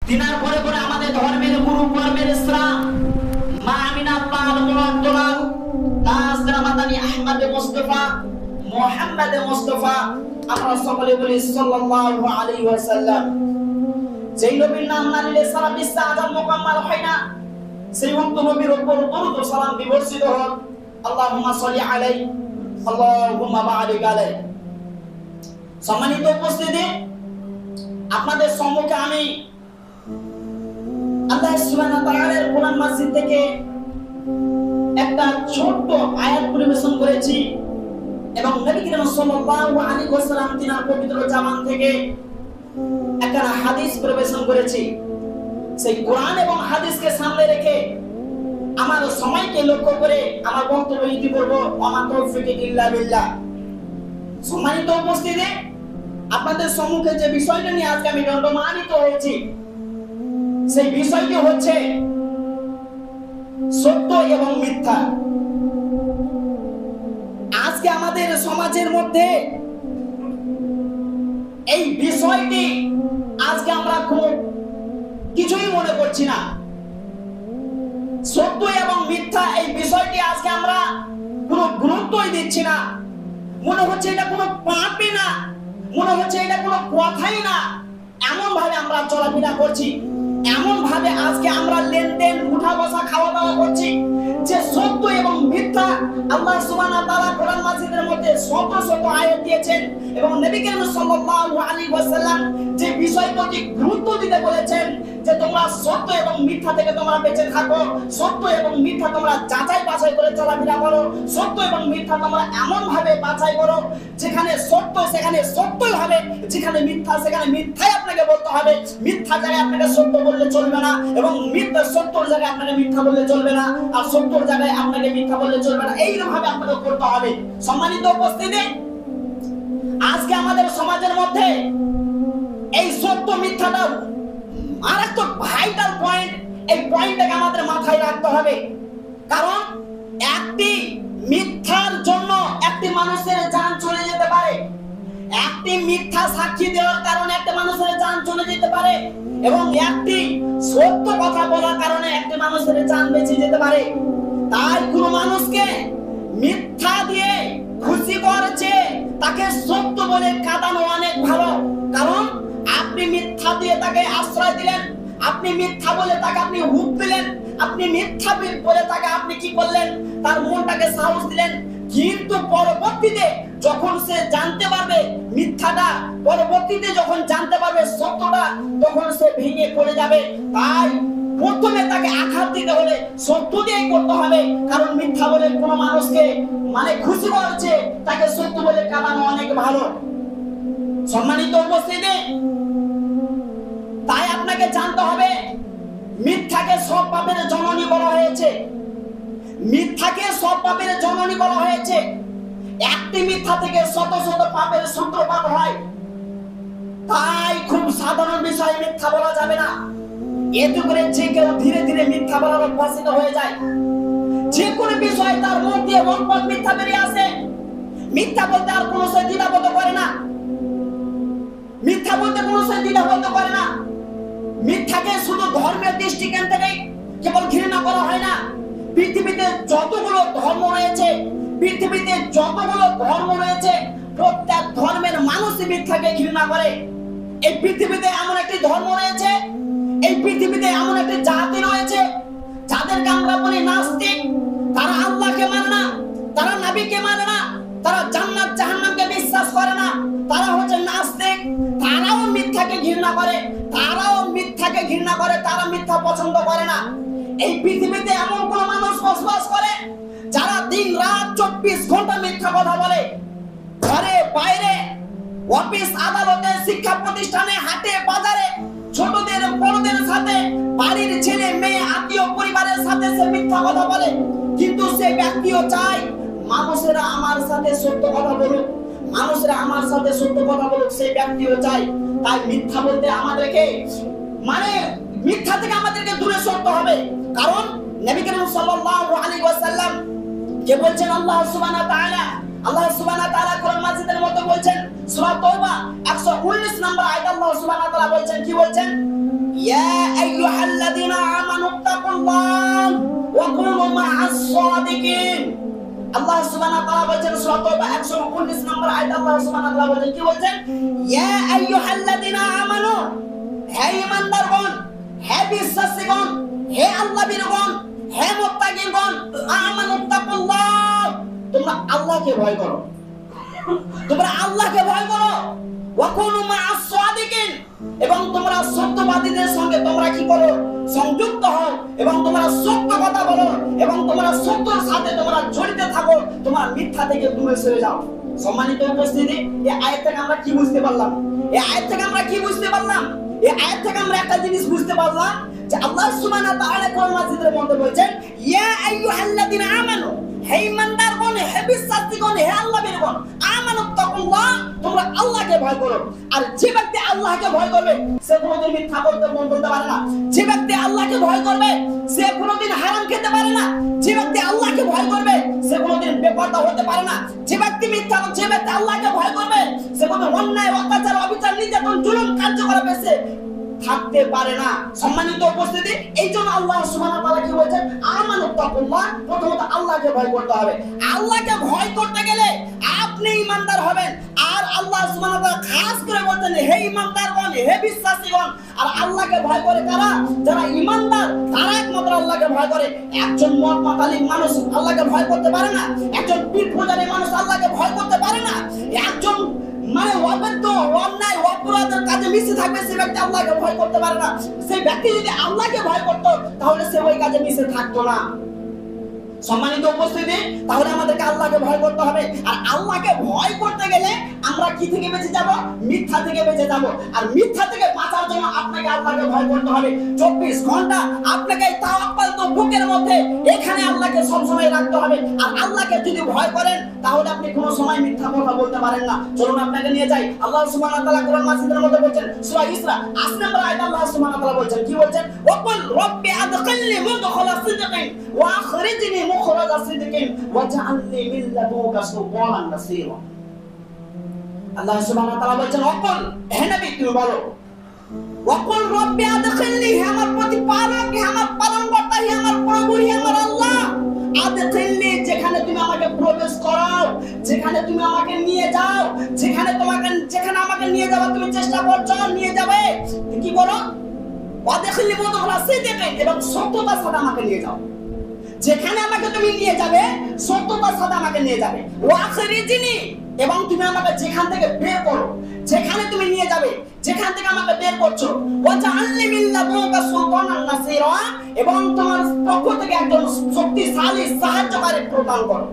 তিনার পরে পরে আমাদের ধর্মের গুরু কর্মের ইসলাম মা আমিনা পাল মুআদ্দালা তাসরা মাদানী আহমদ মুস্তাফা মুহাম্মদ মুস্তাফা আমরা সকলে বলি সাল্লাল্লাহু আলাইহি ওয়াসাল্লাম। যেই নবীর নাম না নিলে সারা বিশ্ব আযাব মুকাম্মাল হয় না, সেই উক্ত নবীর উপর দরুদ ও সালাম বিবর্ষিত হোক। আল্লাহুম্মা সাল্লি আলাইহি আল্লাহুম্মা বারিক আলাইহি। সম্মানিত উপস্থিতি, আপনাদের সম্মুখে আমি আল্লাহ সুবহানাহু ওয়া তাআলার কোরআন মাজিদ থেকে একটা ছোট্ট আয়াত পরিবেশন করেছি এবং নবী করিম সাল্লাল্লাহু আলাইহি ওয়াসাল্লাম তিনার পবিত্র জামান থেকে একটা হাদিস পরিবেশন করেছি। সেই কোরআন এবং হাদিসকে সামনে রেখে আমার সময়কে লক্ষ্য করে আমার বক্তব্য ইতি করব। ওমা তৌফিক ইল্লা বিল্লাহ। সম্মানিত উপস্থিতি, আপনাদের সম্মুখে যে বিষয়টা নিয়ে আজকে আমি দণ্ডমানিত হয়েছি সেই বিষয়টি হচ্ছে সত্য এবং মিথ্যা। আজকে আমাদের সমাজের মধ্যে এই বিষয়টি আজকে আমরা খুব কিছুই মনে করছি না। সত্য এবং মিথ্যা এই বিষয়টি আজকে আমরা কোনো গুরুত্বই দিচ্ছি না। মনে হচ্ছে এটা কোনো পাপই না, মনে হচ্ছে এটা কোনো কথাই না। এমন ভাবে আমরা চলাফেরা করছি, এমন ভাবে আজকে আমরা লেনদেন উঠা বসা খাওয়া দাওয়া করছি যে সত্য এবং মিথ্যা আল্লাহ সুবহানাহু ওয়া তাআলা কোরআন মাজিদের মধ্যে শত শত আয়াত দিয়েছেন এবং নবী করিম সাল্লাল্লাহু আলাইহি ওয়াসাল্লাম যে বিষয় প্রতি গুরুত্ব দিতে বলেছেন যে তোমরা সত্য এবং মিথ্যা থেকে তোমরা বেঁচে থাকো, সত্য এবং মিথ্যা তোমরা যাচাই বাছাই করে চলাফেরা করো, সত্য এবং মিথ্যা তোমরা এমন ভাবে বাছাই করো যেখানে সত্য সেখানে সত্যই হবে, যেখানে মিথ্যা সেখানে মিথ্যাই আপনাকে বলতে হবে। মিথ্যা জায়গায় আপনাকে সত্য বললে চলবে না এবং মিথ্যা সত্যর জায়গায় আপনাকে মিথ্যা বললে চলবে না, আর সত্যর জায়গায় আপনাকে মিথ্যা বললে চলবে না। এইরকম ভাবে আপনাকে করতে হবে। সম্মানিত উপস্থিতি, আজকে আমাদের সমাজের মধ্যে এই সত্য মিথ্যাটা মারাত্মক ভাইটাল পয়েন্ট। এই পয়েন্টটাকে আমাদের মাথায় রাখতে হবে, কারণ একটি মিথ্যার জন্য একটি মানুষের জান চলে যেতে পারে, একটি মিথ্যা সাক্ষী দেওয়ার কারণে একটা মানুষের জান চলে যেতে পারে এবং একটি সত্য কথা বলার কারণে একটি মানুষের জান বেঁচে যেতে পারে। তাই কোনো মানুষকে মিথ্যা দিয়ে খুশি করছে তাকে সত্য বলে কাঁদানো অনেক ভালো। কারণ আপনি মিথ্যা দিয়ে তাকে আশ্রয় দিলেন, আপনি মিথ্যা বলে তাকে আপনি হুক দিলেন, আপনি মিথ্যা বলে তাকে আপনি কি করলেন, তার মনটাকে সাহস দিলেন। কিন্তু পরবর্তীতে যখন সে জানতে পারবে মিথ্যাটা, পরবর্তীতে যখন জানতে পারবে সত্যটা, তখন সে ভেঙে পড়ে যাবে। তাই প্রথমে তাকে আঘাত দিতে হলে সত্য দিয়েই করতে হবে, কারণ মিথ্যা বলে কোনো মানুষকে মানে খুশি করছে তাকে সত্য বলে কাঁদানো অনেক ভালো। সম্মানিত উপস্থিতি, তাই আপনাকে জানতে হবে মিথ্যাকে সব পাপের জননী বলা হয়েছে, মিথ্যাকে সব পাপের জননী বলা হয়েছে। একটি মিথ্যা থেকে শত শত পাপের সূত্রপাত হয়। তাই খুব সাধারণ বিষয় মিথ্যা বলা যাবে না। এতে করে যে কেউ ধীরে ধীরে মিথ্যা বলার অভ্যস্ত হয়ে যায়। যে কোনো বিষয় তার মুখ দিয়ে বকবক মিথ্যা বেরিয়ে আসে। মিথ্যা বলতে আর কোনো সে দ্বিধাবোধ করে না, মিথ্যা বলতে কোনো সে দ্বিধাবোধ করে না। মিথ্যাকে শুধু ধর্মের দৃষ্টিকোণ থেকে কেবল ঘৃণা করা হয় না। পৃথিবীতে যতগুলো ধর্ম রয়েছে, পৃথিবীতে যতগুলো ধর্ম রয়েছে, প্রত্যেক ধর্মের মানুষই মিথ্যাকে ঘৃণা করে। এই পৃথিবীতে এমন একটি ধর্ম রয়েছে, এই পৃথিবীতে এমন একটি জাতি রয়েছে যাদেরকে আমরা বলি নাস্তিক। তারা আল্লাহকে মানে না, তারা নবীকে মানে না, তারা জান্নাত জাহান্নামকে বিশ্বাস করে না, তারা হচ্ছে নাস্তিক। তারাও মিথ্যাকে ঘৃণা করে, তারাও মিথ্যাকে ঘৃণা করে, তারা মিথ্যা পছন্দ করে না। এই পৃথিবীতে এমন কোন মানুষ বসবাস করে যারা দিন রাত 24 ঘন্টা মিথ্যা কথা বলে। ঘরে বাইরে, অফিস আদালতে, শিক্ষা প্রতিষ্ঠানে, হাটে বাজারে, ছোটদের বড়দের সাথে, বাড়ির ছেলে মেয়ে আত্মীয় পরিবারের সাথে সে মিথ্যা কথা বলে। কিন্তু সে ব্যক্তিও চায় মানুষেরা আমার সাথে সত্য কথা বলুক, মানুষেরা আমার সাথে সত্য কথা বলুক, সেই ব্যক্তিও চায়। তাই মিথ্যা বলতে আমাদেরকে মানে মিথ্যা থেকে আমাদেরকে দূরে সরতে হবে। কারণ নবী করিম সাল্লাল্লাহু আলাইহি ওয়াসাল্লাম যে বলছেন আল্লাহ সুবহানাহু ওয়া তাআলা, আল্লাহ সুবহানাহু ওয়া তাআলা কোরআন মাজিদের মধ্যে বলছেন সূরা তাওবা 119 নম্বর আয়াতে আল্লাহ সুবহানাহু ওয়া তাআলা বলছেন, কি বলছেন? ইয়া তাকুল্লাহ ওয়া কুনু মা'আস সাদিকিন। আল্লাহ সুবহানাহু ওয়া তাআলা বলেন সূরা তাওবা 119 নম্বর আয়াত আল্লাহ সুবহানাহু ওয়া তাআলা বলেন কি বলেন? ইয়া আইয়ুহাল্লাযিনা আমানু, হে ঈমানদারগণ, হে বিশ্বাসীগণ, হে আল্লাহবিরগণ, হে মুত্তাকিগণ, আমানুত্তাকুল্লাহ, তোমরা আল্লাহকে ভয় করো, তোমরা আল্লাহকে ভয় করো। ওয়া কুনু মা'আস সাদিকিন, এবং তোমরা সত্যবাদীদের সঙ্গে তোমরা কি করো? সংযুক্ত হও, এবং তোমরা সত্য কথা বলো, এবং তোমরা সত্যের সাথে তোমরা জড়িত থাকো, তোমরা মিথ্যা থেকে দূরে সরে যাও। সম্মানিত উপস্থিতি, এই আয়াত থেকে আমরা কি বুঝতে পারলাম? এই আয়াত থেকে আমরা কি বুঝতে পারলাম? এই আয়াত থেকে আমরা একটা জিনিস বুঝতে পারলাম যে আল্লাহ সুবহানাহু ওয়া তাআলা কোরআন মাজিদের মধ্যে বলেছেন, ইয়া আইয়ুহাল্লাযিনা আমানু, হে ঈমানদারগণ, হে বিশ্বাসীগণ, হে আল্লাহবিরগণ, আমানুত্তাকুল্লাহ, তোমরা আল্লাহকে ভয় করো। আর যে ব্যক্তি আল্লাহকে ভয় করবে সে কোনোদিন মিথ্যা বলতে পারে না। যে ব্যক্তি আল্লাহকে ভয় করবে সে কোনোদিন হারাম খেতে পারে না। যে ব্যক্তি আল্লাহকে ভয় করবে সে কোনোদিন বেপরদা হতে পারে না। যে ব্যক্তি আল্লাহকে ভয় করবে সে কোনো অন্যায়, অত্যাচার, অবিচার, নির্যাতন, জুলুম কার্য করবে সে থাকতে পারে না। সম্মানিত উপস্থিতি, এই জন্য আল্লাহ সুবহানাহু ওয়া তাআলা কি বলেছেন? আমানুত্তাকুল্লাহ, প্রথমত আল্লাহকে ভয় করতে হবে। আল্লাহকে ভয় করতে গেলে আপনি ঈমানদার হবেন। আর আল্লাহ সুবহানাহু ওয়া তাআলা খাস করে বলতেন, হে ঈমানদারগণ, হে বিশ্বাসীগণ। আর আল্লাহকে ভয় করে কারা? যারা ঈমানদার, তারা একমাত্র আল্লাহকে ভয় করে। একজন মদ মাতালিক মানুষ আল্লাহকে ভয় করতে পারে না। একজন পীর পূজারী মানুষ আল্লাহকে ভয় করতে পারে না। একজন অবৈধ, অন্যায়, অপরাধের কাজে মিশে থাকবে সে ব্যক্তি আল্লাহকে ভয় করতে পারে না। সেই ব্যক্তি যদি আল্লাহকে ভয় করতো তাহলে সে ওই কাজে মিশে থাকতো না। সম্মানিত উপস্থিতি, তাহলে আমাদেরকে আল্লাহকে ভয় করতে হবে। আর আল্লাহকে ভয় করতে গেলে আমরা কি থেকে বেঁচে যাব? মিথ্যা থেকে বেঁচে যাব। আর মিথ্যা থেকে বাঁচার জন্য আপনাকে আল্লাহকে ভয় করতে হবে। 24 ঘন্টা আপনাকে তাওয়াক্কুল তো বুকের মধ্যে এখানে আল্লাহকে সব সময় রাখতে হবে। আর আল্লাহকে যদি ভয় করেন তাহলে আপনি কোনো সময় মিথ্যা কথা বলতে পারেন না। চলুন আপনাকে নিয়ে যাই। আল্লাহ সুবহানাহু ওয়া তাআলা কোরআন মাজিদের মধ্যে বলেন, সূরা ইসরা 8 নম্বর আয়াতে আল্লাহ সুবহানাহু ওয়া তাআলা বলেন, কি বলেন? ওয়াকুল রব্বি আদখিলনি মুদখালা সিদকিন ওয়া আখরিজনি মুখরাজা সিদকিন ওয়াজআলনি মিন লাদুনকা সুলতানান নাসীরা। আল্লাহ সুবহানাহু ওয়া তাআলা বলেন, ওয়াকুল, হে নবী তুমি বলো, ওয়াকুল রব্বি আদখিলনি, হে আমার প্রতিপালক, হে আমার পালনকর্তা, হে আমার প্রভু, হে আমার আল্লাহ, আদখিলনি, যেখানে তুমি আমাকে প্রবেশ করাও, যেখানে তুমি আমাকে নিয়ে যাও, যেখানে আমাকে নিয়ে যাবে তুমি চেষ্টা করছো নিয়ে যাবে, কি বলো? আদখিলনি মুদখালা সিদকিন, এবং সত্যতার সাথে আমাকে নিয়ে যাও। যেখানে আমাকে তুমি নিয়ে যাবে সত্যতার সাথে আমাকে নিয়ে যাবে। ওয়া আখরিজনি, এবং তুমি আমাকে যেখান থেকে বের করো, যেখানে তুমি নিয়ে যাবে, যেখান থেকে আমাকে বের করছো, ওয়াজআলনি মিন লাদুনকা সুলতানান নাসীরা, এবং তোমার পক্ষ থেকে একজন শক্তিশালী সাহায্যকারী প্রদান করো।